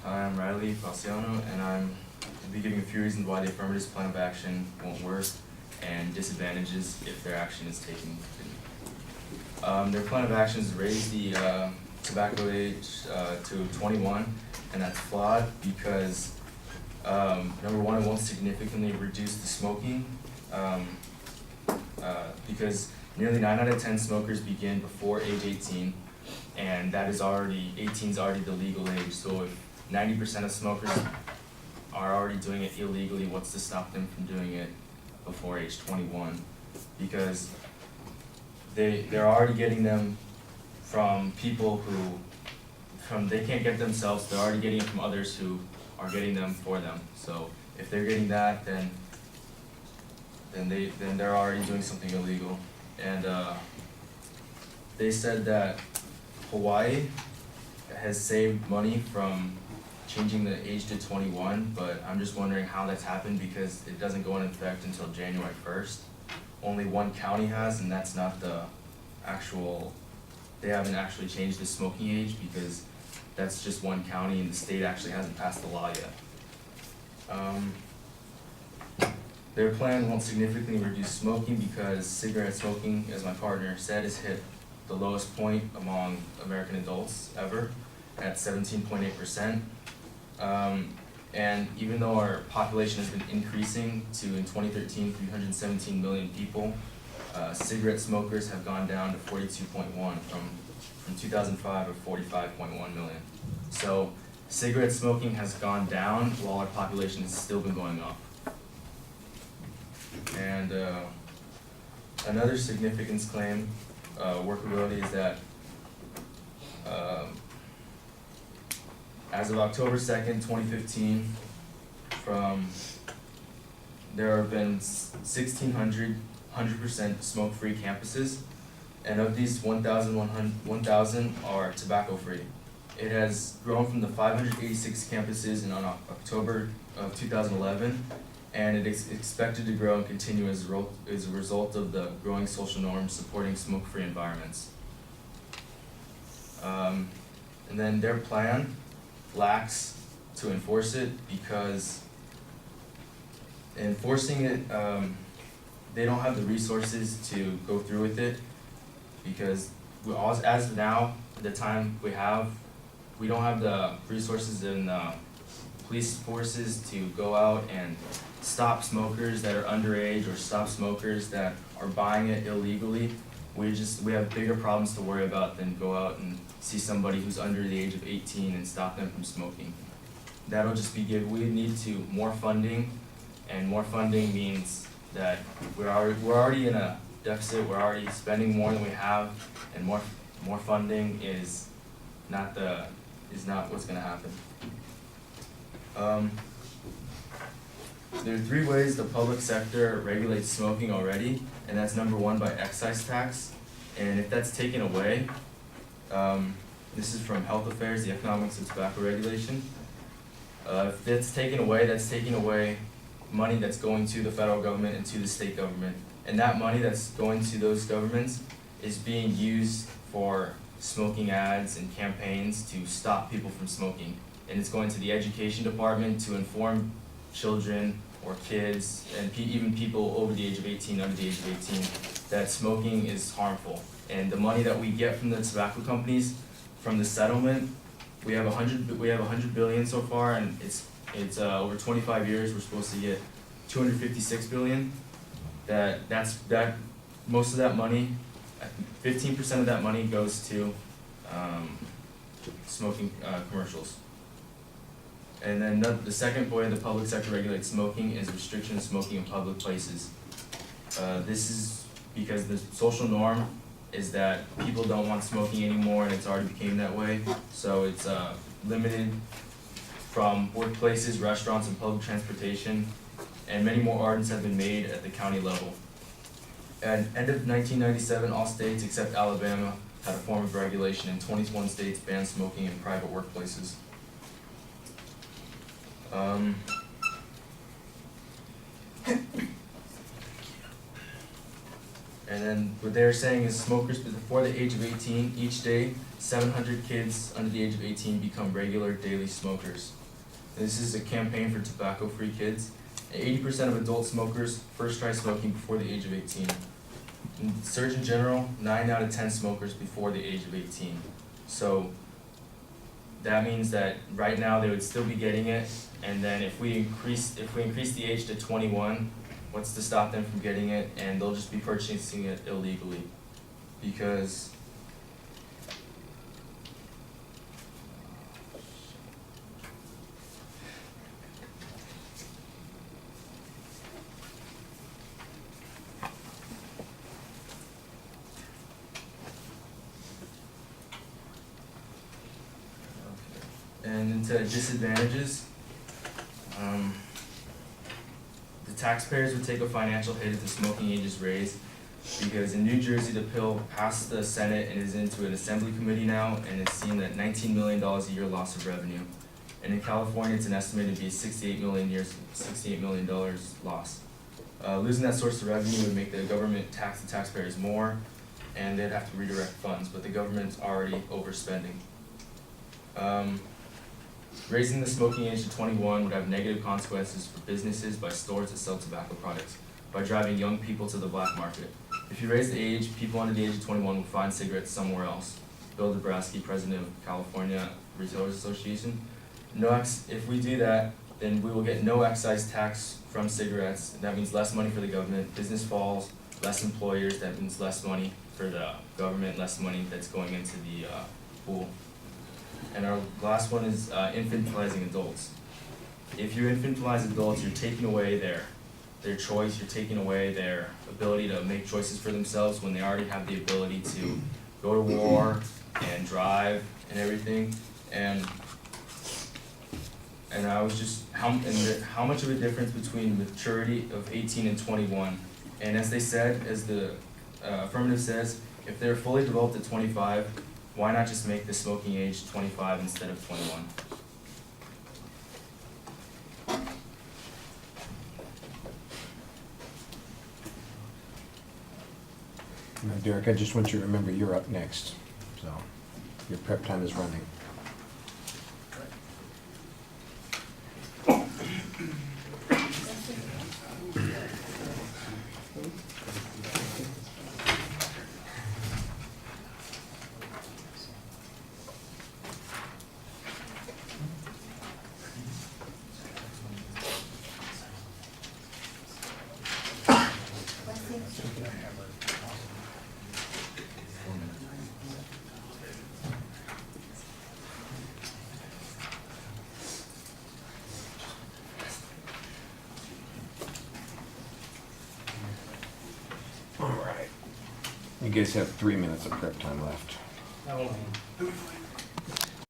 I'm Riley Falciano, and I'll be giving a few reasons why the affirmative plan of action won't work and disadvantages if their action is taken. Their plan of action is to raise the tobacco age to 21, and that's flawed because number one, it won't significantly reduce the smoking because nearly 9 out of 10 smokers begin before age 18, and that is already, 18 is already the legal age. So if 90% of smokers are already doing it illegally, what's to stop them from doing it before age 21? Because they're already getting them from people who, they can't get themselves, they're already getting it from others who are getting them for them. So if they're getting that, then they're already doing something illegal. And they said that Hawaii has saved money from changing the age to 21, but I'm just wondering how that's happened because it doesn't go into effect until January 1st. Only one county has, and that's not the actual, they haven't actually changed the smoking age because that's just one county and the state actually hasn't passed the law yet. Their plan won't significantly reduce smoking because cigarette smoking, as my partner said, has hit the lowest point among American adults ever at 17.8%. And even though our population has been increasing to, in 2013, 317 million people, cigarette smokers have gone down to 42.1 from 2005 of 45.1 million. So cigarette smoking has gone down while our population has still been going up. And another significance claim, workability, is that as of October 2nd, 2015, there have been 1,600 100% smoke-free campuses, and of these 1,000 are tobacco-free. It has grown from the 586 campuses on October of 2011, and it is expected to grow and continue as a result of the growing social norms supporting smoke-free environments. And then their plan lacks to enforce it because enforcing it, they don't have the resources to go through with it because as of now, the time we don't have the resources in police forces to go out and stop smokers that are underage or stop smokers that are buying it illegally. We have bigger problems to worry about than go out and see somebody who's under the age of 18 and stop them from smoking. That'll just be we need more funding, and more funding means that we're already in a deficit. We're already spending more than we have, and more funding is not what's going to happen. There are 3 ways the public sector regulates smoking already, and that's number 1, by excise tax. And if that's taken away, this is from Health Affairs, the Economics of Tobacco Regulation. If that's taken away money that's going to the federal government and to the state government. And that money that's going to those governments is being used for smoking ads and campaigns to stop people from smoking. And it's going to the education department to inform children or kids and even people over the age of 18, under the age of 18, that smoking is harmful. And the money that we get from the tobacco companies, from the settlement, we have 100 billion so far, and it's over 25 years we're supposed to get 256 billion. Most of that money, 15% of that money goes to smoking commercials. And then the second way the public sector regulates smoking is restriction of smoking in public places. This is because the social norm is that people don't want smoking anymore, and it's already became that way. So it's limited from workplaces, restaurants, and public transportation, and many more ordinances have been made at the county level. At end of 1997, all states except Alabama had a form of regulation, and 21 states banned smoking in private workplaces. And then what they're saying is smokers before the age of 18, each day, 700 kids under the age of 18 become regular daily smokers. This is a campaign for tobacco-free kids. 80% of adult smokers first try smoking before the age of 18. Surgeon General, 9 out of 10 smokers before the age of 18. So that means that right now they would still be getting it, and then if we increase the age to 21, what's to stop them from getting it? And they'll just be purchasing it illegally, because and into disadvantages, the taxpayers would take a financial hit if the smoking age is raised, because in New Jersey, the bill passed the Senate and is into an assembly committee now, and it's seen at $19 million a year loss of revenue. And in California, it's an estimated to be $68 million loss. Losing that source of revenue would make the government tax the taxpayers more, and they'd have to redirect funds, but the government's already overspending. Raising the smoking age to 21 would have negative consequences for businesses by stores that sell tobacco products, by driving young people to the black market. If you raise the age, people under the age of 21 will find cigarettes somewhere else. Bill Dabrowski, president of California Retailers Association. If we do that, then we will get no excise tax from cigarettes, and that means less money for the government, business falls, less employers, that means less money for the government, less money that's going into the pool. And our last one is infantilizing adults. If you infantilize adults, you're taking away their choice, you're taking away their ability to make choices for themselves when they already have the ability to go to war and drive and everything. And I was just, how much of a difference between maturity of 18 and 21. And as they said, as the affirmative says, if they're fully developed at 25, why not just make the smoking age 25 instead of 21? Now, Derek, I just want you to remember you're up next, so your prep time is running. You guys have 3 minutes of prep time left. Hold on.